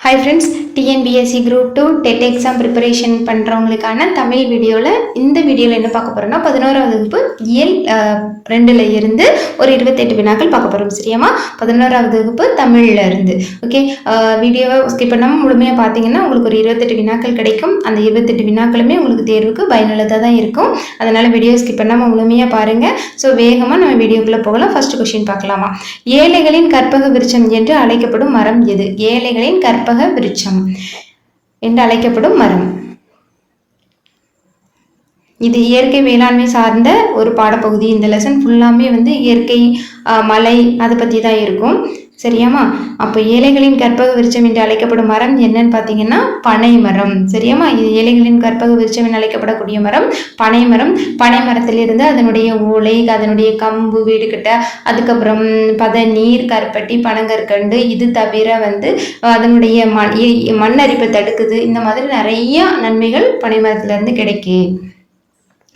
Hi friends, TNBSC Group 2 TET exam preparation பண்ணுறவங்களுக்கான Tamil வீடியோவில் இந்த வீடியோவில் என்ன பார்க்க போகிறோம்னா 11வது வகுப்பு இயல் 2ல் இருந்து ஒரு 28 வினாக்கள் பார்க்க போகிறோம். சரியாமா? 11வது வகுப்பு தமிழில் இருந்து. ஓகே, வீடியோவை ஸ்கிப் பண்ணாமல் முழுமையாக பார்த்தீங்கன்னா உங்களுக்கு ஒரு 28 வினாக்கள் கிடைக்கும். அந்த 28 வினாக்களுமே உங்களுக்கு தேர்வுக்கு பயனுள்ளதாக தான் இருக்கும். அதனால் வீடியோ ஸ்கிப் பண்ணாமல் முழுமையாக பாருங்கள். ஸோ வேகமாக நம்ம வீடியோக்குள்ளே போகலாம். ஃபர்ஸ்ட் கொஸ்டின் பார்க்கலாமா? ஏழைகளின் கற்பக விருட்சம் என்று அழைக்கப்படும் மரம் எது? ஏழைகளின் கற்பக விருட்சம் என்று அழைக்கப்படும் மரம். இது இயற்கை வேளாண்மை சார்ந்த ஒரு பாடப்பகுதி. இந்த லெசன் ஃபுல்லாமே இயற்கை, மலை அதை பற்றி தான் இருக்கும். சரியாமா? அப்போ ஏழைகளின் கற்பக விருட்சம் என்று அழைக்கப்படும் மரம் என்னன்னு பார்த்தீங்கன்னா பனை மரம். சரியாமா? இது ஏழைகளின் கற்பக விருட்சம் என்று அழைக்கப்படக்கூடிய மரம் பனை மரம். பனை மரத்திலிருந்து அதனுடைய ஓலை, அதனுடைய கம்பு, வீடுகிட்ட, அதுக்கப்புறம் பதநீர், கருப்பட்டி, பனங்கற்கண்டு, இது தவிர அதனுடைய மண்ணரிப்பை தடுக்குது. இந்த மாதிரி நிறைய நன்மைகள் பனை மரத்திலிருந்து கிடைக்கு.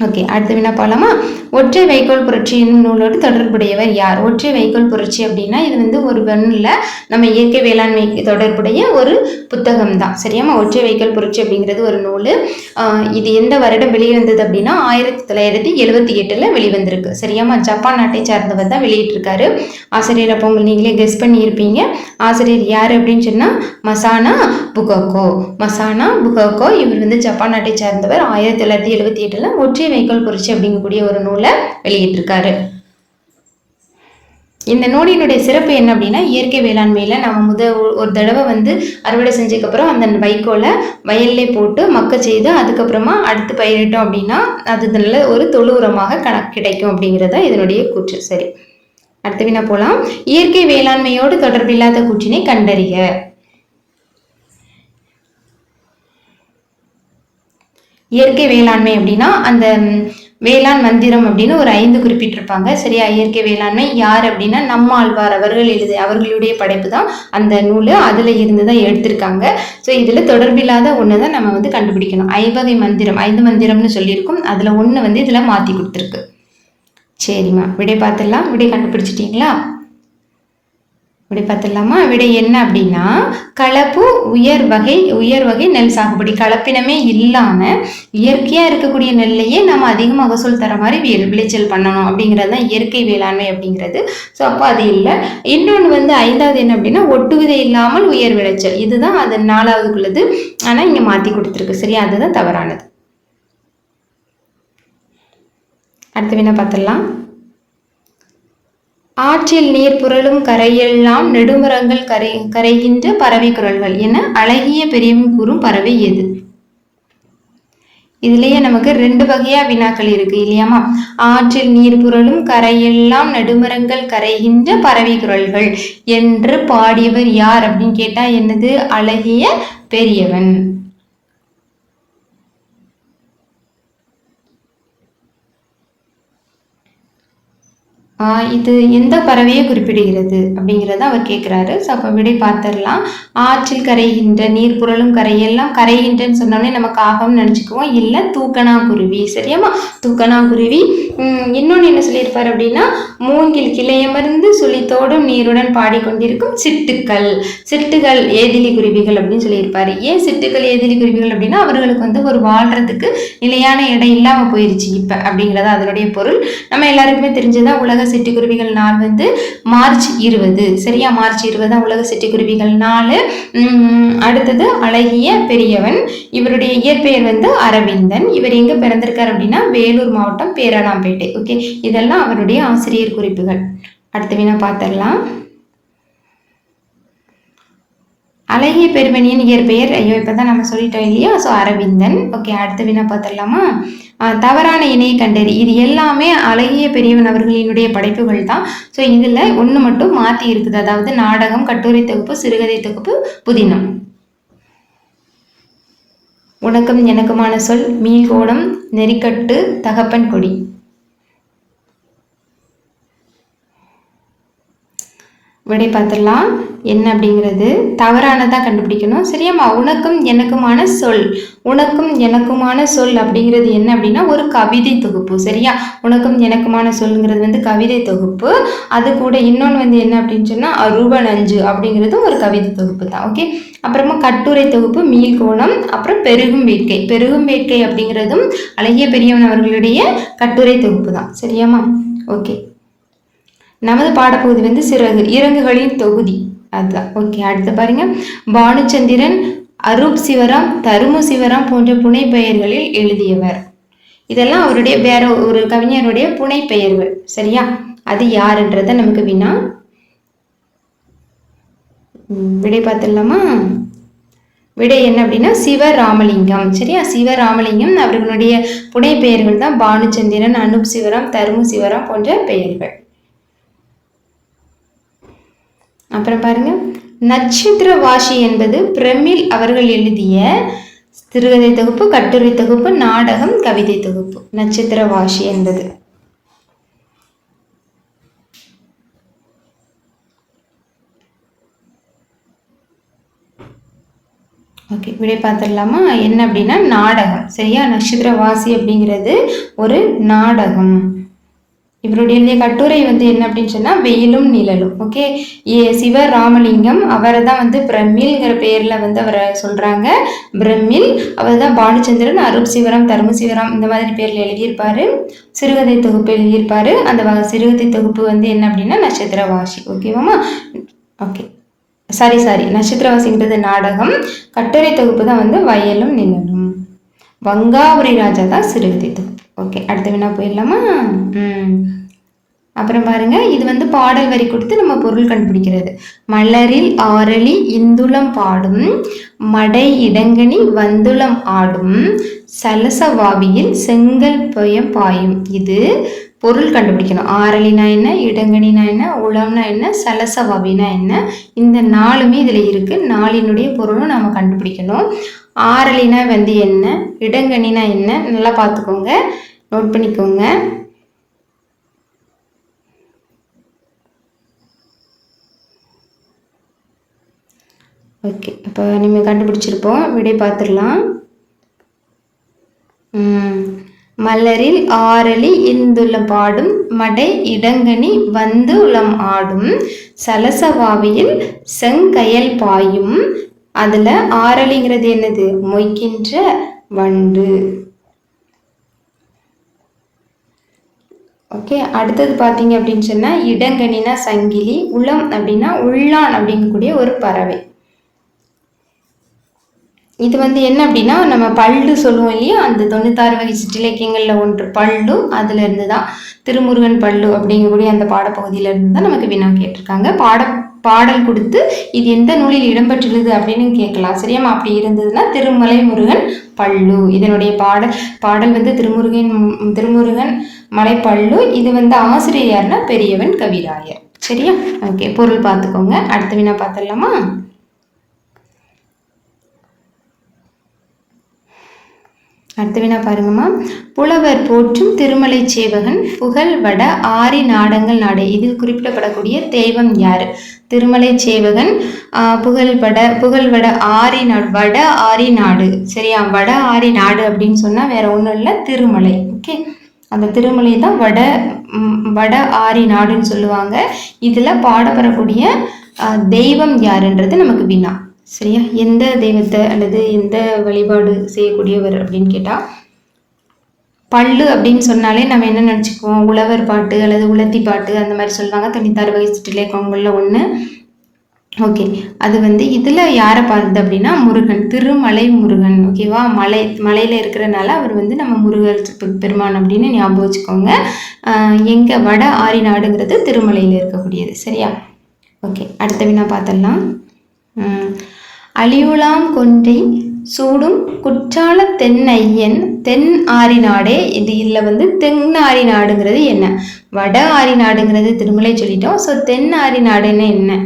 ஓகே, அடுத்த வினா போகலாமா? ஒற்றை வைக்கோல் புரட்சி என்னும் நூலோடு தொடர்புடையவர் யார்? ஒற்றை வைக்கோல் புரட்சி அப்படின்னா இது ஒரு ஒன்றில் நம்ம இயற்கை வேளாண்மை தொடர்புடைய ஒரு புத்தகம் தான். சரியாமா? ஒற்றை வைக்கோல் புரட்சி அப்படிங்கிறது ஒரு நூல். இது எந்த வருடம் வெளிவந்தது அப்படின்னா 1978 வெளிவந்திருக்கு. சரியாமா? ஜப்பான் நாட்டை சார்ந்தவர் தான் வெளியிட்டிருக்காரு. ஆசிரியர் அப்போ நீங்களே கெஸ் பண்ணியிருப்பீங்க. ஆசிரியர் யார் அப்படின்னு சொன்னால் மசானா புகோகோ. மசானா புகோகோ இவர் ஜப்பான் நாட்டை சார்ந்தவர். 1978 ஒற்றை வைக்கோல் புரட்சி அப்படிங்கக்கூடிய ஒரு நூலை வெளியிட்டிருக்காரு. இந்த நூலினுடைய சிறப்பு என்ன அப்படின்னா இயற்கை வேளாண்மையில நம்ம ஒரு தடவை அறுவடை செஞ்சதுக்கப்புறம் அந்த வைக்கோலை வயல்ல போட்டு மக்க செய்து அதுக்கப்புறமா அடுத்து பயிரிட்டோம் அப்படின்னா அது நல்ல ஒரு தொழு உரமாக கிடைக்கும் அப்படிங்கிறத இதனுடைய கூற்று. சரி, அடுத்த வினா போலாம். இயற்கை வேளாண்மையோடு தொடர்பில்லாத கூற்றினை கண்டறிக. இயற்கை வேளாண்மை அப்படின்னா அந்த வேளாண் மந்திரம் அப்படின்னு ஒரு 5 குறிப்பிட்டிருப்பாங்க. சரியா? இயற்கை வேளாண்மை யார் அப்படின்னா நம்மாழ்வார் அவர்களுடைய படைப்பு தான் அந்த நூல். அதில் இருந்து தான் எடுத்திருக்காங்க. ஸோ இதில் தொடர்பில்லாத ஒன்று தான் நம்ம கண்டுபிடிக்கணும். 5 மந்திரம், 5 மந்திரம்னு சொல்லியிருக்கும். அதில் ஒன்று இதில் மாற்றி கொடுத்துருக்கு. சரிம்மா, விடை பார்த்துடலாம். விடை கண்டுபிடிச்சிட்டிங்களா? விடை பார்த்துடலாமா? விடை என்ன அப்படின்னா கலப்பு உயர் வகை நெல் சாகுபடி. கலப்பினமே இல்லாம இயற்கையா இருக்கக்கூடிய நெல்லையே நம்ம அதிக மகசூல் தர மாதிரி விளைச்சல் பண்ணணும் அப்படிங்கிறது தான் இயற்கை வேளாண்மை அப்படிங்கிறது. ஸோ அப்போ அது இல்லை. இன்னொன்று 5வது என்ன அப்படின்னா ஒட்டுவிதை இல்லாமல் உயர் விளைச்சல். இதுதான் அது 4வதுக்குள்ளது. ஆனால் இங்கே மாற்றி கொடுத்துருக்கு. சரியா? அதுதான் தவறானது. அடுத்த வினா பார்த்துடலாம். ஆற்றில் நீர் புரளும் கரையெல்லாம் நெடுமரங்கள் கரைகின்ற பறவை குரல்கள் என அழகிய பெரியவன் கூறும் பறவை எது? இதுலயே நமக்கு 2 வகையா வினாக்கள் இருக்கு இல்லையாமா? ஆற்றில் நீர் புரளும் கரையெல்லாம் நெடுமரங்கள் கரைகின்ற பறவை குரல்கள் என்று பாடியவர் யார் அப்படின்னு கேட்டா என்னது? அழகிய பெரியவன். இது எந்த பறவையை குறிப்பிடுகிறது அப்படிங்கிறத அவர் கேட்குறாரு. ஸோ அப்போ விடை பார்த்துடலாம். ஆற்றில் கரைகின்ற நீர் புரளும் கரையெல்லாம் கரைகின்றன்னு சொன்னோடனே நம்ம காகம்னு நினச்சிக்குவோம். இல்லை, தூக்கணாங்குருவி. சரியாமா? தூக்கணாங்குருவி. இன்னொன்று என்ன சொல்லியிருப்பார் அப்படின்னா மூங்கில் கிளையமர்ந்து சுழித்தோடும் நீருடன் பாடிக்கொண்டிருக்கும் சிட்டுகள் ஏதிலி குருவிகள் அப்படின்னு சொல்லியிருப்பாரு. ஏன் சிட்டுகள் ஏதிலி குருவிகள் அப்படின்னா அவர்களுக்கு ஒரு வாழ்றதுக்கு நிலையான இடம் இல்லாமல் போயிருச்சு இப்போ அப்படிங்கிறத அதனுடைய பொருள். நம்ம எல்லாருக்குமே தெரிஞ்சதான் உலக சிட்டுக்குருவிகள் நாள் மார்ச் 20. சரியா? மார்ச் 20 தான் உலக சிட்டுக்குருவிகள் நாள். அடுத்தது அழகிய பெரியவன். இவருடைய இயற்பெயர் அரவிந்தன். இவர் எங்க பிறந்திருக்கார் அப்படின்னா வேலூர் மாவட்டம் பேரணாம்பேட்டை. ஓகே, இதெல்லாம் அவருடைய ஆசிரியர் குறிப்புகள். அடுத்த வினா பார்த்துடலாம். அழகிய பெருமணியின் இயற்பெயர் இப்பதான் நம்ம சொல்லிட்டோம் இல்லையா? ஸோ அரவிந்தன். ஓகே, அடுத்த வினா பார்த்துடலாமா? தவறான இணையை கண்டறி. இது எல்லாமே அழகிய பெரியவன் அவர்களினுடைய படைப்புகள் தான். ஸோ இதுல ஒன்று மட்டும் மாற்றி இருக்குது. அதாவது நாடகம், கட்டுரை தொகுப்பு, சிறுகதை தொகுப்பு, புதினம். உனக்கும் எனக்குமான சொல், மீள்கோடம், நெறிக்கட்டு, தகப்பன் கொடி. விடை பார்த்துடலாம். என்ன அப்படிங்கிறது தவறானதாக கண்டுபிடிக்கணும். சரியாம்மா? உனக்கும் எனக்குமான சொல். உனக்கும் எனக்குமான சொல் அப்படிங்கிறது என்ன அப்படின்னா ஒரு கவிதை தொகுப்பு. சரியா? உனக்கும் எனக்குமான சொல்ங்கிறது வந்து கவிதை தொகுப்பு. அது கூட இன்னொன்று வந்து என்ன அப்படின்னு சொன்னால் அருவ நஞ்சு அப்படிங்கிறது ஒரு கவிதை தொகுப்பு தான். ஓகே. அப்புறமா கட்டுரை தொகுப்பு மீள்கோணம். அப்புறம் பெருகும் வேட்கை. பெருகும் வேட்கை அப்படிங்கிறதும் அழகிய பெரியவன் அவர்களுடைய கட்டுரை தொகுப்பு தான். சரியாம்மா? ஓகே. நமது பாடப்பகுதி வந்து சிறகு இறங்குகளின் தொகுதி அதுதான். ஓகே. அடுத்து பாருங்க. பானுச்சந்திரன் அரூப் சிவராம் தருமு சிவராம் போன்ற புனை பெயர்களில் எழுதியவர். இதெல்லாம் அவருடைய வேற ஒரு கவிஞருடைய புனை பெயர்கள். சரியா? அது யாருன்றத நமக்கு வினா. விடை பார்த்துடலாமா? விடை என்ன அப்படின்னா சிவராமலிங்கம். சரியா? சிவராமலிங்கம் அவர்களுடைய புனை பெயர்கள் தான் பானுச்சந்திரன் அனூப் சிவராம் தருமு சிவராம் போன்ற பெயர்கள். அப்புறம் பாருங்க. நட்சத்திரவாசி என்பது பிரமிழ் அவர்கள் எழுதிய சிறுகதை தொகுப்பு, கட்டுரை தொகுப்பு, நாடகம், கவிதை தொகுப்பு. நட்சத்திரவாசி என்பது. ஓகே. விடை பார்த்துடலாமா? என்ன அப்படின்னா நாடகம். சரியா? நட்சத்திரவாசி அப்படிங்கிறது ஒரு நாடகம். இவருடைய கட்டுரை வந்து என்ன அப்படின்னு சொன்னால் வெயிலும் நிழலும். ஓகே. சிவராமலிங்கம் அவரை தான் வந்து பிரமிழ்ங்கிற பேரில் வந்து அவரை சொல்கிறாங்க. பிரமிழ் அவர் தான் பானுச்சந்திரன் அரூப் சிவராம் தருமு சிவராம் இந்த மாதிரி பேரில் எழுதியிருப்பார். சிறுகதை தொகுப்பு எழுதியிருப்பார். அந்த சிறுகதை தொகுப்பு வந்து என்ன அப்படின்னா நட்சத்திரவாசி. ஓகேவாம்மா? ஓகே. சாரி நட்சத்திரவாசிங்கிறது நாடகம். கட்டுரை தொகுப்பு தான் வந்து வயலும் நிழலும். வங்காபுரி ராஜா தான் சிறுகதை தொகுப்பு. ஓகே. அடுத்த வினா போயிடலாமா? அப்புறம் பாருங்க. இது வந்து பாடல் வரி கொடுத்து நம்ம பொருள் கண்டுபிடிக்கிறது. மலரில் ஆரளி இந்துளம் பாடும் மடை இடங்கனி வந்துளம் ஆடும் சலசவாவியில் செங்கல் பயம் பாயும். இது பொருள் கண்டுபிடிக்கணும். ஆரளினா என்ன, இடங்கனினா என்ன, உளம்னா என்ன, சலசவாவினா என்ன, இந்த நாலுமே இதில் இருக்குது. நாளினுடைய பொருளும் நம்ம கண்டுபிடிக்கணும். ஆரளினா வந்து என்ன, இடங்கனினா என்ன, நல்லா பார்த்துக்கோங்க, நோட் பண்ணிக்கோங்க. ஓகே. அப்போ நீங்கள் கண்டுபிடிச்சிருப்போம். விடை பார்த்துடலாம். மலரில் ஆரளி இந்துளம் பாடும் மடை இடங்கனி வந்து உளம் ஆடும் சலசவாவியில் செங்கயல் பாயும். அதில் ஆரளிங்கிறது என்னது, மொய்க்கின்ற வண்டு. ஓகே. அடுத்தது பார்த்தீங்க அப்படின்னு சொன்னால் இடங்கனினா சங்கிலி, உளம் அப்படின்னா உள்ளான் அப்படிங்கக்கூடிய ஒரு பறவை. இது வந்து என்ன அப்படின்னா நம்ம பல்லு சொல்லுவோம் இல்லையா, அந்த 96 வகை சிற்றிலக்கியங்களில் ஒன்று பல்லு. அதுலேருந்து தான் திருமுருகன் பல்லு அப்படிங்கக்கூடிய அந்த பாடப்பகுதியிலேருந்து தான் நமக்கு வினா கேட்டிருக்காங்க. பாடல் கொடுத்து இது எந்த நூலில் இடம்பெற்றுள்ளது அப்படின்னு கேட்கலாம். சரியாமா? அப்படி இருந்ததுன்னா திருமலை முருகன் பல்லு. இதனுடைய பாடல் வந்து திருமுருகன் மலை பல்லு. இது வந்து ஆசிரியர் யாருன்னா பெரியவன் கவிராயர். சரியா? ஓகே. பொருள் பார்த்துக்கோங்க. அடுத்த வினா பார்த்துடலாமா? அடுத்த வினா பாருங்கம்மா. புலவர் போற்றும் திருமலை சேவகன் புகழ் வட ஆரி நாடங்கள் நாடு. இதில் குறிப்பிடப்படக்கூடிய தெய்வம் யாரு? திருமலை சேவகன் புகழ்வட ஆரி நாடு, வட ஆரி நாடு. சரியா? வட ஆரி நாடு அப்படின்னு சொன்னா வேற ஒன்றும் இல்லை, திருமலை. ஓகே. அந்த திருமலை தான் வட ஆரி நாடுன்னு சொல்லுவாங்க. இதுல பாடப்படக்கூடிய தெய்வம் யாருன்றது நமக்கு வினா. சரியா? எந்த தெய்வத்தை அல்லது எந்த வழிபாடு செய்யக்கூடியவர் அப்படின்னு கேட்டால் பல்லு அப்படின்னு சொன்னாலே நம்ம என்ன நினச்சிக்குவோம், உழவர் பாட்டு அல்லது உலத்தி பாட்டு அந்த மாதிரி சொல்லுவாங்க. 96 வகை சிற்றிலக்கியங்களில் ஒன்று. ஓகே. அது வந்து இதில் யாரை பாருது அப்படின்னா முருகன், திருமலை முருகன். ஓகேவா? மலையில் இருக்கிறனால அவர் வந்து நம்ம முருகர் பெருமான் அப்படின்னு ஞாபகம் வச்சுக்கோங்க. எங்கே வட ஆரி நாடுங்கிறது திருமலையில் இருக்கக்கூடியது. சரியா? ஓகே. அடுத்த வினா பார்த்துடலாம். அழிவுலாம் கொன்றை சூடும் குற்றால தென்னையன் தென் ஆரி நாடே. இதில் வந்து தென் ஆரி நாடுங்கிறது என்ன? வட ஆரி நாடுங்கிறது திருமலை சொல்லிட்டோம். ஸோ தென் ஆரி நாடுன்னு என்ன?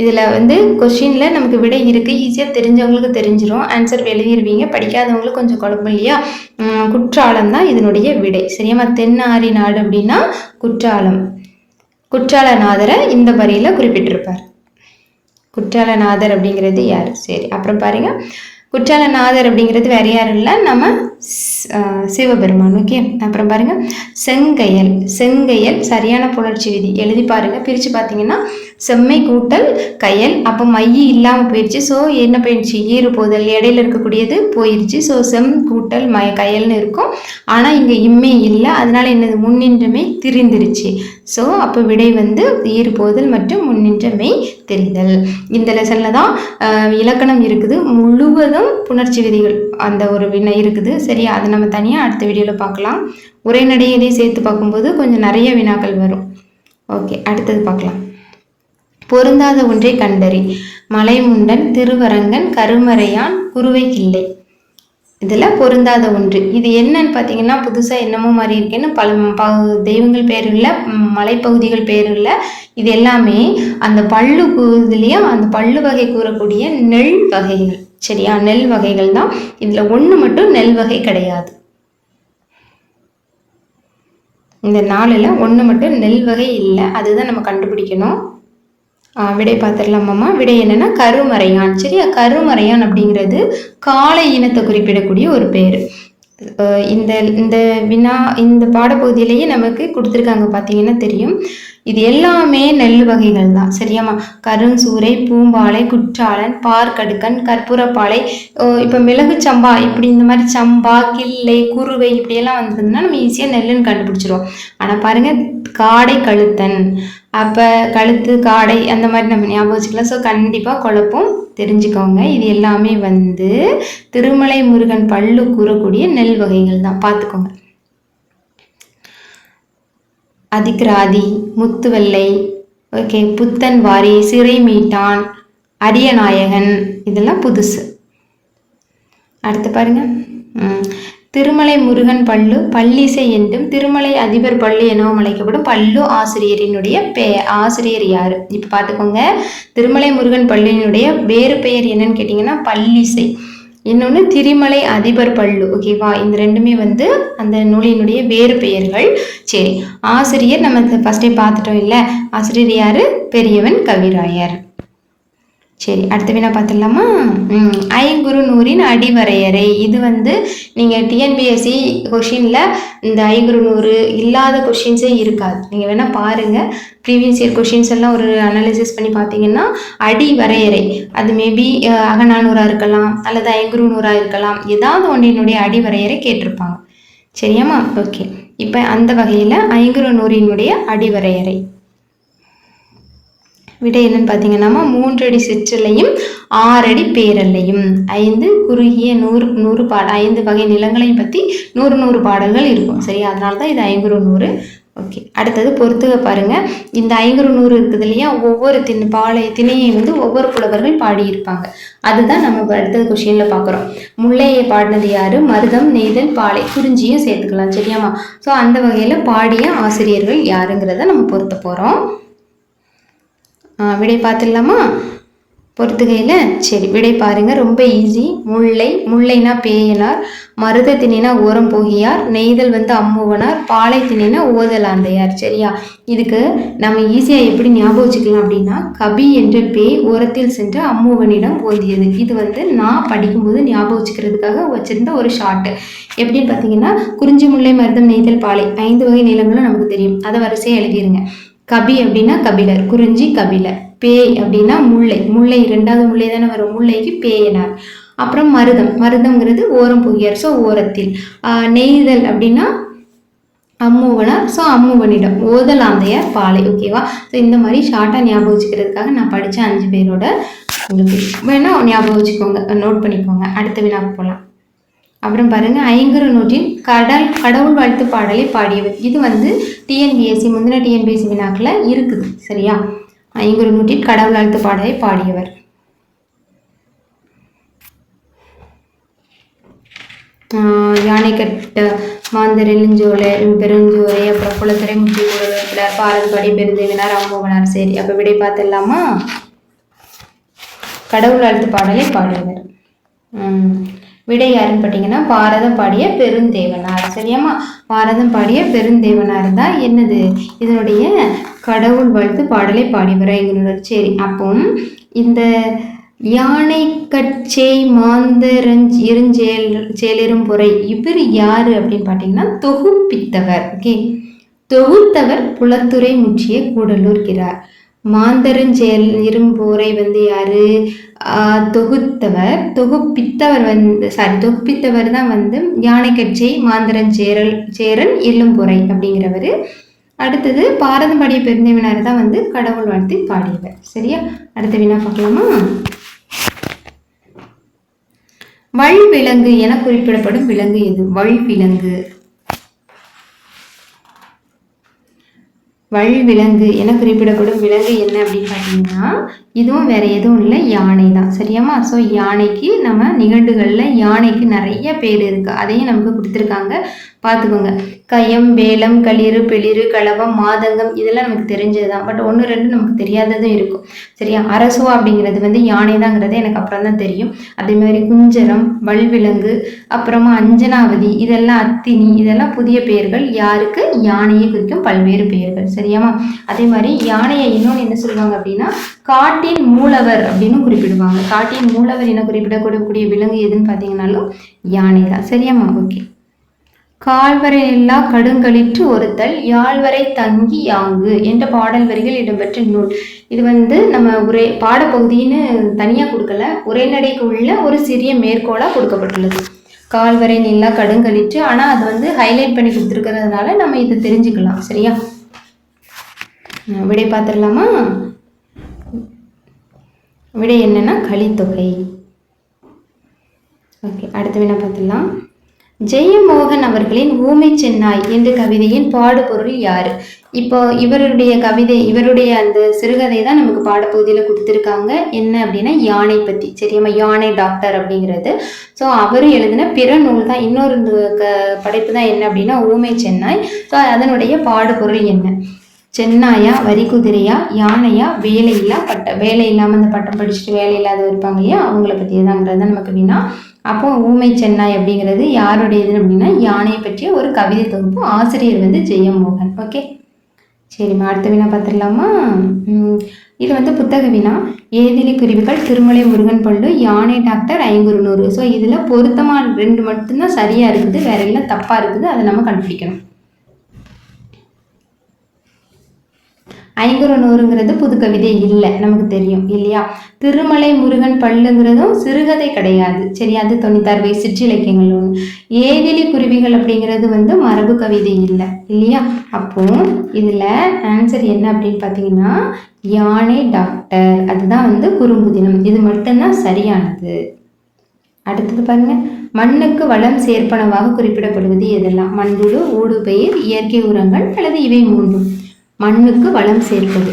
இதில் வந்து கொஸ்டினில் நமக்கு விடை இருக்குது. ஈஸியாக தெரிஞ்சவங்களுக்கு தெரிஞ்சிடும், ஆன்சர் எழுதிடுவீங்க. படிக்காதவங்களுக்கு கொஞ்சம் குழப்பம் இல்லையா? குற்றாலம் தான் இதனுடைய விடை. சரியாமா? தென் ஆரி நாடு அப்படின்னா குற்றாலம். குற்றாலநாதரை இந்த வரியில குறிப்பிட்டிருப்பார். குற்றாலநாதர் அப்படிங்கிறது யார்? சரி, அப்புறம் பாருங்க, குற்றாலநாதர் அப்படிங்கிறது வேற யாரும் இல்லை, நம்ம சிவபெருமான். ஓகே, அப்புறம் பாருங்க, செங்கையல். செங்கையல் சரியான புணர்ச்சி விதி எழுதி பாருங்க. பிரித்து பார்த்தீங்கன்னா செம்மை கூட்டல் கயல், அப்போ மையி இல்லாமல் போயிடுச்சு. ஸோ என்ன போயிடுச்சு? ஈறு போதல், இடையில இருக்கக்கூடியது போயிடுச்சு. ஸோ செம் கூட்டல் கயல்னு இருக்கும். ஆனால் இங்கே இம்மை இல்லை, அதனால என்னது? முன்னின்றமை திரிந்துருச்சு. ஸோ அப்போ விடை வந்து ஈறு போதல் மற்றும் முன்னின்றமை தெரிதல். இந்த லெசனில் தான் இலக்கணம் இருக்குது, முழுவதும் புணர்ச்சி விதிகள் அந்த ஒரு வினை இருக்குது. சரியா, அதை நம்ம தனியாக அடுத்த வீடியோவில் பார்க்கலாம். உரைநடை இதையும் சேர்த்து பார்க்கும்போது கொஞ்சம் நிறைய வினாக்கள் வரும். ஓகே, அடுத்தது பார்க்கலாம். பொருந்தாத ஒன்றை கண்டறி. மலைமுண்டன், திருவரங்கன், கருமறையான், குருவை கிள்ளை. இதில் பொருந்தாத ஒன்று இது என்னன்னு பார்த்தீங்கன்னா, புதுசாக என்னமோ மாதிரி இருக்குன்னு பல தெய்வங்கள் பேர் இல்லை, மலைப்பகுதிகள் பேர் இல்லை. இது எல்லாமே அந்த பள்ளு இதுலேயும் அந்த பள்ளு வகை கூறக்கூடிய நெல் வகைகள். சரியா, நெல் வகைகள் தான். இதில் ஒன்று மட்டும் நெல் வகை கிடையாது. இந்த 4ல் ஒன்று மட்டும் நெல் வகை இல்லை, அதுதான் நம்ம கண்டுபிடிக்கணும். விடை பார்த்துடலாமாம்மா. விடை என்னன்னா கருமறையான். சரியா, கருமறையான் அப்படிங்கிறது காளை இனத்தை குறிப்பிடக்கூடிய ஒரு பேர். இந்த இந்த வினா இந்த பாடப்பகுதியிலேயே நமக்கு கொடுத்துருக்காங்க, பார்த்தீங்கன்னா தெரியும். இது எல்லாமே நெல் வகைகள் தான். சரியாம்மா, கருஞ்சூரை, பூம்பாலை, குற்றாலன், பார்க்கடுக்கன், கற்பூரப்பாலை. இப்போ மிளகு சம்பா இப்படி இந்த மாதிரி சம்பா, கிள்ளை, குருவை இப்படியெல்லாம் வந்ததுன்னா நம்ம ஈஸியாக நெல்லுன்னு கண்டுபிடிச்சிருவோம். ஆனால் பாருங்கள், காடை கழுத்தன், அப்போ கழுத்து காடை அந்த மாதிரி நம்ம ஞாபகம் வச்சுக்கலாம். ஸோ கண்டிப்பாக குழப்பம் தெரிஞ்சுக்கோங்க. இது எல்லாமே வந்து திருமலை முருகன் பள்ளு கூறக்கூடிய நெல் வகைகள் தான், பார்த்துக்கோங்க. அதிகிராதி, முத்துவெள்ளை, ஓகே, புத்தன் வாரி, சிறை மீட்டான், அரியநாயகன், இதெல்லாம் புதுசு. அடுத்து பாருங்க, திருமலை முருகன் பள்ளு பள்ளிசை என்றும் திருமலை அதிபர் பள்ளு எனவும் அழைக்கப்படும் பள்ளு ஆசிரியரினுடைய ஆசிரியர் யாரு? இப்போ பார்த்துக்கோங்க, திருமலை முருகன் பள்ளியினுடைய வேறு பெயர் என்னன்னு கேட்டிங்கன்னா பள்ளிசை, இன்னொன்று திருமலை அதிபர் பள்ளு. ஓகேவா, இந்த ரெண்டுமே வந்து அந்த நூலினுடைய வேறு பெயர்கள். சரி, ஆசிரியர் நம்ம ஃபர்ஸ்டே பார்த்துட்டோம் இல்லை, ஆசிரியர் யாரு? பெரியவன் கவிராயர். சரி, அடுத்த வினா பார்த்துடலாமா? ஐங்குறு நூறின் அடிவரையறை. இது வந்து நீங்கள் டிஎன்பிஎஸ்சி கொஷினில் இந்த ஐங்குறு நூறு இல்லாத கொஷின்ஸே இருக்காது. நீங்கள் வேணால் பாருங்கள், ப்ரீவியஸ் இயர் கொஷின்ஸ் எல்லாம் ஒரு அனாலிசிஸ் பண்ணி பார்த்தீங்கன்னா அடி வரையறை அது மேபி அகநானூறாக இருக்கலாம் அல்லது ஐங்குறு நூறாக இருக்கலாம், ஏதாவது ஒன்றினுடைய அடி வரையறை கேட்டிருப்பாங்க. சரியாம்மா? ஓகே, இப்போ அந்த வகையில் ஐங்குறு நூறினுடைய அடிவரையறை விடை என்னன்னு பார்த்தீங்கன்னா 3 அடி சிற்றலையும் 6 அடி பேரல்லையும் 5 குறுகிய 100 பாடல் 5 வகை நிலங்களையும் பற்றி 100 பாடல்கள் இருக்கும். சரி, அதனால தான் இது ஐங்குறு நூறு. ஓகே, அடுத்தது பொறுத்துக பாருங்க. இந்த ஐங்குறு நூறு இருக்குது இல்லையா, ஒவ்வொரு திணையை வந்து ஒவ்வொரு புலவர்கள் பாடியிருப்பாங்க. அதுதான் நம்ம அடுத்தது கொஸ்டின்ல பார்க்குறோம். முல்லையை பாடினது யாரு? மருதம், நெய்தல், பாலை, குறிஞ்சியும் சேர்த்துக்கலாம். சரியாமா? ஸோ அந்த வகையில் பாடிய ஆசிரியர்கள் யாருங்கிறத நம்ம பொறுத்த போகிறோம். விடை பார்த்துடலாமா? பொறுத்துகையில் சரி, விடை பாருங்க, ரொம்ப ஈஸி. முல்லைனா பேயனார், மருத திணைனா ஓரம் போகியார், நெய்தல் வந்து அம்முவனார், பாலை திணைனா ஓதலாந்தையார். சரியா, இதுக்கு நம்ம ஈஸியாக எப்படி ஞாபகம் வச்சுக்கலாம் அப்படின்னா, கபி என்ற பேய் ஓரத்தில் சென்று அம்முவனிடம் ஓதியது. இது வந்து நான் படிக்கும்போது ஞாபகம் வச்சுக்கிறதுக்காக வச்சிருந்த ஒரு ஷார்ட்டு. எப்படின்னு பார்த்தீங்கன்னா, குறிஞ்சி, முல்லை, மருதம், நெய்தல், பாலை 5 வகை நிலங்களும் நமக்கு தெரியும். அதை வரிசையாக எழுதிருங்க. கபி அப்படின்னா கபிலர், குறிஞ்சி கபிலர். பேய் அப்படின்னா முல்லை 2வது முல்லை தானே வரும், முல்லைக்கு பேயனார். அப்புறம் மருதம்ங்கிறது ஓரம் போகியார், ஸோ ஓரத்தில். நெய்தல் அப்படின்னா அம்முவனார், ஸோ அம்முவனிடம். ஓதலாந்தையார், பாலை. ஓகேவா? ஸோ இந்த மாதிரி ஷார்ட்டாக ஞாபகம் வச்சுக்கிறதுக்காக நான் படித்த 5 பேரோட உங்களுக்கு வேணால் ஞாபகம் வச்சுக்கோங்க, நோட் பண்ணிக்கோங்க. அடுத்த வினாக்கு போகலாம். அப்புறம் பாருங்க, ஐங்குறு நூற்றின் கடவுள் வாழ்த்து பாடலை பாடியவர். இது வந்து டிஎன்பிஎஸ்சி முந்தின டிஎன்பிஎஸ்சி வினாக்கள் இருக்குது. சரியா, ஐங்குறு நூற்றின் கடவுள் வாழ்த்து பாடலை பாடியவர் யானைக்கட்ட, மாந்தர், இளஞ்சோலை, பெருஞ்சோலை, அப்புறம் குளத்துறை, முத்தி, குடல், பாரல்படி, பெருந்தேவினார், அம்மோகனார். சரி, அப்போ விடை பார்த்துடலாமா? கடவுள் வாழ்த்து பாடலை பாடியவர் விடை யாருன்னு பார்த்தீங்கன்னா பாரதம் பாடிய பெருந்தேவனார். சரியாமா? பாரதம் பாடிய பெருந்தேவனார் தான் என்னது இதனுடைய கடவுள் வாழ்த்து பாடலை பாடியவர் ஐங்குறுநூறு. சரி, அப்போ இந்த யானை கட்சை மாந்தரஞ்சேலிரும் பொறை இவர் யாரு அப்படின்னு பார்த்தீங்கன்னா தொகுப்பித்தவர். ஓகே, தொகுத்தவர் புலத்துறை முற்றிய கூடலூர்கிறார். மாந்தரஞ்சேலிரும்போரை வந்து யாரு? தொகுத்தவர். தொகுப்பித்தவர் தான் வந்து யானை கட்சை மாந்தரஞ்சேரல் எல்லும்பொறை அப்படிங்கிறவர். அடுத்தது பாரதம் பாடிய பெருந்தேவனார் தான் வந்து கடவுள் வாழ்த்து பாடியவர். சரியா? அடுத்த வினா பார்க்கலாமா? வல்விலங்கு என குறிப்பிடப்படும் விலங்கு எது? வல்விலங்கு என குறிப்பிடப்படும் விலங்கு என்ன அப்படின்னு பார்த்தீங்கன்னா இதுவும் வேற எதுவும் இல்லை, யானை தான். சரியாமா? ஸோ யானைக்கு நம்ம நிகண்டுகளில் யானைக்கு நிறைய பேர் இருக்கு, அதையும் நமக்கு கொடுத்துருக்காங்க, பார்த்துக்கோங்க. கயம், வேலம், களிறு, பெளிறு, களவம், மாதங்கம் இதெல்லாம் நமக்கு தெரிஞ்சது தான். பட் 1 2 நமக்கு தெரியாததும் இருக்கும். சரியா? அரசுவா அப்படிங்கிறது வந்து யானை தாங்கிறது எனக்கு அப்புறம் தான் தெரியும். அதே மாதிரி குஞ்சரம், வல்விலங்கு, அப்புறமா அஞ்சனாவதி, இதெல்லாம் அத்தினி, இதெல்லாம் புதிய பெயர்கள். யாருக்கு? யானையை குறிக்கும் பல்வேறு பெயர்கள். சரியாமா? அதே மாதிரி யானையை இன்னொன்று என்ன சொல்லுவாங்க அப்படின்னா காட்டின் மூலவர் அப்படின்னு குறிப்பிடுவாங்க. காட்டின் மூலவர் என குறிப்பிடக்கூடிய விலங்கு எதுன்னு பார்த்தீங்கன்னாலும் யானை தான். சரியாமா? ஓகே. கால்வரை இல்லா கடுங்களிற்று ஒருத்தல் யாழ்வரை தங்கி யாங்கு என்ற பாடல் வரிகள் இடம்பெற்ற நூல். இது வந்து நம்ம பாடப்பகுதின்னு தனியாக கொடுக்கல, உரைநடைக்கு உள்ள ஒரு சிறிய மேற்கோளாக கொடுக்கப்பட்டுள்ளது. கால்வரை இல்லா கடுங்களிற்று, ஆனால் அது வந்து ஹைலைட் பண்ணி கொடுத்துருக்கிறதுனால நம்ம இதை தெரிஞ்சுக்கலாம். சரியா? விடை பார்த்துடலாமா? விடை என்னன்னா கலித்தொகை. ஓகே, அடுத்த வினா பார்த்துடலாம். ஜெயமோகன் அவர்களின் ஊமை சென்னாய் என்ற கவிதையின் பாடுபொருள் யாரு? இப்போ இவருடைய அந்த சிறுகதை தான் நமக்கு பாடப்பகுதியில் கொடுத்துருக்காங்க. என்ன அப்படின்னா யானை பற்றி. சரியாமா? யானை டாக்டர் அப்படிங்கிறது. ஸோ அவர் எழுதின பிற நூல் தான், இன்னொரு படைப்பு தான் என்ன அப்படின்னா ஊமை சென்னாய். ஸோ அதனுடைய பாடுபொருள் என்ன? சென்னாயா, வரி குதிரையா, யானையா, வேலை இல்லாமல் அந்த பட்டம் படிச்சுட்டு வேலை இல்லாத இருப்பாங்க இல்லையா, அவங்கள பற்றி தாங்கிறது தான் நமக்கு வினா. அப்போ ஊமை சென்னாய் அப்படிங்கிறது யாருடையது அப்படின்னா யானையை பற்றிய ஒரு கவிதை தொகுப்பு. ஆசிரியர் வந்து ஜெயமோகன். ஓகே, சரிம்மா. அடுத்த வினா பார்த்துடலாமா? இது வந்து புத்தக வினா. ஏதிலி குருவிகள், திருமலை முருகன் பள்ளு, யானை டாக்டர், ஐங்குறுநூறு. ஸோ இதில் பொருத்தமாக 2 மட்டும்தான் சரியாக இருக்குது, வேற எல்லாம் தப்பாக இருக்குது. அதை நம்ம கண்டுபிடிக்கணும். ஐங்குறுநூறுங்கிறது புது கவிதை இல்லை, நமக்கு தெரியும் இல்லையா? திருமலை முருகன் பள்ளுங்கிறதும் சிறுகதை கிடையாது. சரி, அது 96 வகை சிற்றிலக்கியங்கள் ஒன்று. ஏதிலி குருவிகள் அப்படிங்கிறது வந்து மரபு கவிதை இல்லை இல்லையா? அப்போ இதில் ஆன்சர் என்ன அப்படின்னு பார்த்தீங்கன்னா யானை டாக்டர், அதுதான் வந்து குறும்புதினம். இது மட்டும்தான் சரியானது. அடுத்தது பாருங்க. மண்ணுக்கு வளம் சேர்ப்பனவாக குறிப்பிடப்படுவது எதெல்லாம்? மண்புழு, ஊடுபயிர், இயற்கை உரங்கள் அல்லது இவை 3? மண்ணுக்கு வளம் சேர்ப்பது.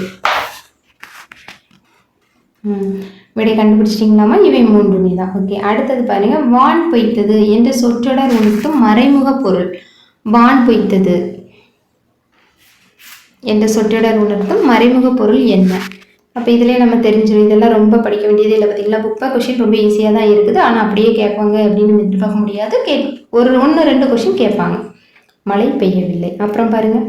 விடை கண்டுபிடிச்சிட்டிங்களாமா? இவை 3மே தான். ஓகே, அடுத்தது பாருங்க. வான் பொய்த்தது என்ற சொற்றொடர் உணர்த்தும் மறைமுக பொருள். வான் பொய்த்தது என்ற சொற்றொடர் உணர்த்தும் மறைமுக பொருள் என்ன? அப்போ இதிலே நம்ம தெரிஞ்சிடும். இதெல்லாம் ரொம்ப படிக்க வேண்டியது இல்லை. பார்த்தீங்களா? புக் கொஷின் ரொம்ப ஈஸியாக தான் இருக்குது, ஆனால் அப்படியே கேட்பாங்க அப்படின்னு எதிர்பார்க்க முடியாது. 1 2 கொஷின் கேட்பாங்க. மழை பெய்யவில்லை. அப்புறம் பாருங்க.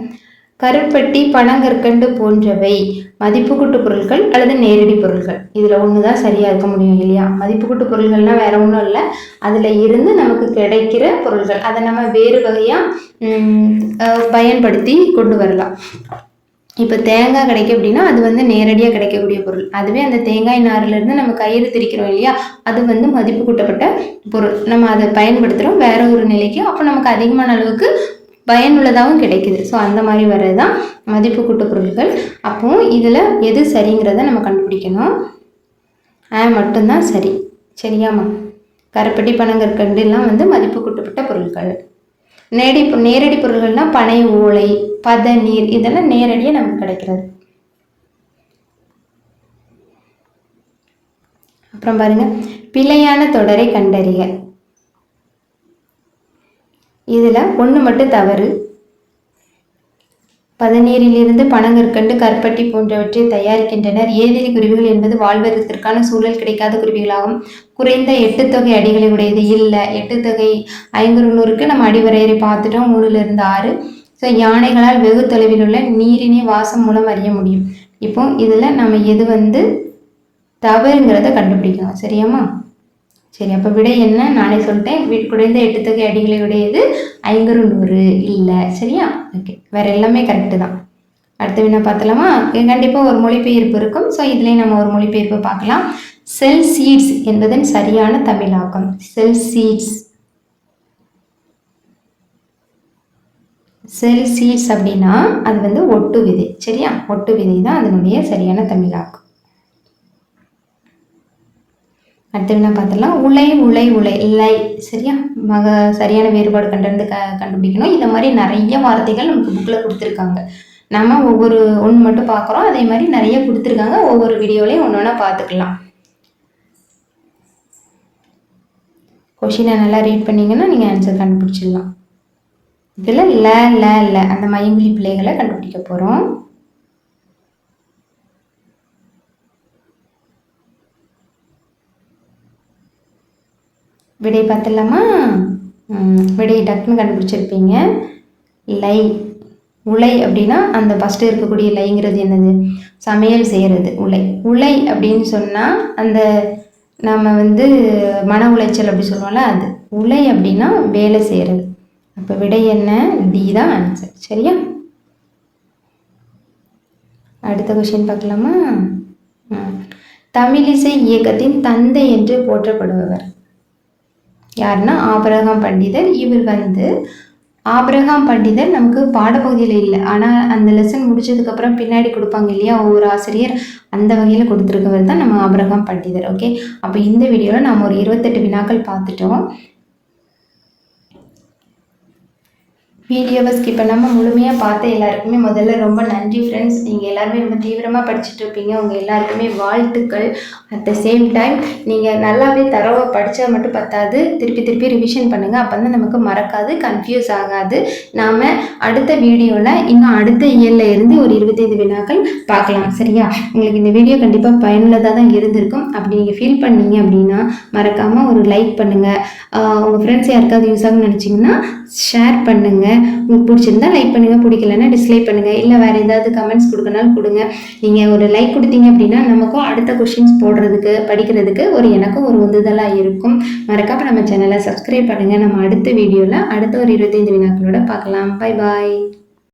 கருப்பட்டி, பனங்கற்கண்டு போன்றவை மதிப்பு கூட்டு பொருட்கள் அல்லது நேரடி பொருட்கள்? இதில் ஒன்று தான் சரியாக இருக்க முடியும் இல்லையா? மதிப்பு கூட்டு பொருட்கள்னால் வேற ஒன்றும் இல்லை, அதில் இருந்து நமக்கு கிடைக்கிற பொருட்கள். அதை நம்ம வேறு வகையாக பயன்படுத்தி கொண்டு வரலாம். இப்போ தேங்காய் கிடைக்கும் அப்படின்னா அது வந்து நேரடியாக கிடைக்கக்கூடிய பொருள். அதுவே அந்த தேங்காய் நாரிலிருந்து நம்ம கயிறு திரிக்கிறோம் இல்லையா, அது வந்து மதிப்பு கூட்டப்பட்ட பொருள். நம்ம அதை பயன்படுத்துகிறோம் வேற ஒரு நிலைக்கு, அப்போ நமக்கு அதிகமான அளவுக்கு பயனுள்ளதாகவும் கிடைக்குது. ஸோ அந்த மாதிரி வர்றது தான் மதிப்பு கூட்டு பொருட்கள். அப்போ இதில் எது சரிங்கிறத நம்ம கண்டுபிடிக்கணும். மட்டும்தான் சரி. சரியாமா? கருப்பட்டி, பனங்கற்கண்டு எல்லாம் வந்து மதிப்பு கூட்டப்பட்ட பொருட்கள். நேரடி பொருள்கள்னால் பனை ஓலை, பதநீர், இதெல்லாம் நேரடியாக நமக்கு கிடைக்கிறது. அப்புறம் பாருங்க. பிழையான தொடரை கண்டறிக. இதில் 1 மட்டும் தவறு. பதநீரிலிருந்து பனங்கற்கண்டு, கருப்பட்டி போன்றவற்றை தயாரிக்கின்றனர். ஏதிலி குருவிகள் என்பது வாழ்வதற்கான சூழல் கிடைக்காத குருவிகளாகும். குறைந்த எட்டுத்தொகை அடிகளை உடையது. இல்லை, எட்டுத்தொகை 500க்கு நம்ம அடிவரையறை பார்த்துட்டோம், 3லிருந்து 6. ஸோ யானைகளால் வெகு தொலைவில் உள்ள நீரினை வாசம் மூலம் அறிய முடியும். இப்போ இதில் நம்ம எது வந்து தவறுங்கிறத கண்டுபிடிக்கணும். சரியாம்மா? சரி, அப்போ விடை என்ன? நானே சொல்லிட்டேன். குறைந்த எட்டுத்தொகை அடிகளை உடையது 500 இல்லை. சரியா? ஓகே, வேற எல்லாமே கரெக்டு தான். அடுத்த வினா பார்த்தலாமா? கண்டிப்பாக ஒரு மொழிபெயர்ப்பு இருக்கும். ஸோ இதுலேயும் நம்ம ஒரு மொழிபெயர்ப்பு பார்க்கலாம். செல் சீட்ஸ் என்பதன் சரியான தமிழாக்கம். செல் சீட்ஸ். செல் சீட்ஸ் அப்படின்னா அது வந்து ஒட்டு விதை. சரியா? ஒட்டு விதை தான் அதனுடைய சரியான தமிழாக்கம். அடுத்த வினா பார்த்துடலாம். உலை உலை உலை லை. சரியா? சரியான வேறுபாடு கண்டுபிடிக்கணும். இந்த மாதிரி நிறைய வார்த்தைகள் நமக்கு புக்கில் கொடுத்துருக்காங்க. நம்ம ஒவ்வொரு ஒன்று மட்டும் பார்க்குறோம். அதே மாதிரி நிறைய கொடுத்துருக்காங்க. ஒவ்வொரு வீடியோலையும் ஒன்று ஒன்றா பார்த்துக்கலாம். கொஷினை நல்லா ரீட் பண்ணிங்கன்னா நீங்கள் ஆன்சர் கண்டுபிடிச்சிடலாம். இதில் ல ல ல அந்த மையங்கிலி பிள்ளைகளை கண்டுபிடிக்க போகிறோம். விடை பார்த்துடலாமா? விடை டக்குன்னு கண்டுபிடிச்சிருப்பீங்க. லை. உலை அப்படின்னா அந்த ஃபஸ்ட்டு இருக்கக்கூடிய லைங்கிறது என்னது? சமையல் செய்கிறது உலை. உலை அப்படின்னு சொன்னால் அந்த நம்ம வந்து மன உளைச்சல் அப்படி சொல்லுவோம்ல, அது. உலை அப்படின்னா வேலை செய்கிறது. அப்போ விடை என்ன? டி தான் ஆன்சர். சரியா? அடுத்த கொஸ்டின் பார்க்கலாமா? தமிழிசை இயக்கத்தின் தந்தை என்று போற்றப்படுபவர் யாருன்னா ஆபிரகாம் பண்டிதர். இவர் வந்து ஆபிரகாம் பண்டிதர் நமக்கு பாடப்பகுதியில் இல்லை, ஆனால் அந்த லெசன் முடிச்சதுக்கப்புறம் பின்னாடி கொடுப்பாங்க இல்லையா ஒவ்வொரு ஆசிரியர், அந்த வகையில் கொடுத்துருக்கவர் தான் நம்ம ஆபிரகாம் பண்டிதர். ஓகே, அப்போ இந்த வீடியோவில் நம்ம ஒரு 28 வினாக்கள் பார்த்துட்டோம். வீடியோவை ஸ்கிப் பண்ணாமல் முழுமையாக பார்த்த எல்லாருக்குமே முதல்ல ரொம்ப நன்றி ஃப்ரெண்ட்ஸ். நீங்கள் எல்லாருமே ரொம்ப தீவிரமாக படிச்சுட்டு இருப்பீங்க. உங்கள் எல்லாருக்குமே வாழ்த்துக்கள். அட் த சேம் டைம் நீங்கள் நல்லாவே தரவாக படித்தா மட்டும் பத்தாது, திருப்பி திருப்பி ரிவிஷன் பண்ணுங்கள். அப்போ தான் நமக்கு மறக்காது, கன்ஃபியூஸ் ஆகாது. நாம் அடுத்த வீடியோவில் இன்னும் அடுத்த இயலில் இருந்து ஒரு 25 வினாக்கள் பார்க்கலாம். சரியா? உங்களுக்கு இந்த வீடியோ கண்டிப்பாக பயனுள்ளதாக தான் இருந்திருக்கும். அப்படி நீங்கள் ஃபீல் பண்ணீங்க அப்படின்னா மறக்காமல் ஒரு லைக் பண்ணுங்கள். உங்கள் ஃப்ரெண்ட்ஸ் யாருக்காவது யூஸ் ஆகும்னு நினச்சிங்கன்னா ஷேர் பண்ணுங்கள். உங்களுக்கு பிடிச்சிருந்தா லைக் பண்ணுங்கள், பிடிக்கலன்னா டிஸ்லைக் பண்ணுங்கள். இல்லை வேறு ஏதாவது கமெண்ட்ஸ் கொடுக்கனாலும் கொடுங்க. நீங்கள் ஒரு லைக் கொடுத்தீங்க அப்படின்னா நமக்கும் அடுத்த கொஷின்ஸ் போடுறதுக்கு படிக்கிறதுக்கு எனக்கும் ஒரு உந்துதலாக இருக்கும். மறக்காம நம்ம சேனலை சப்ஸ்கிரைப் பண்ணுங்கள். நம்ம அடுத்த வீடியோவில் அடுத்த ஒரு 25 வினாக்களோட பார்க்கலாம். Bye bye.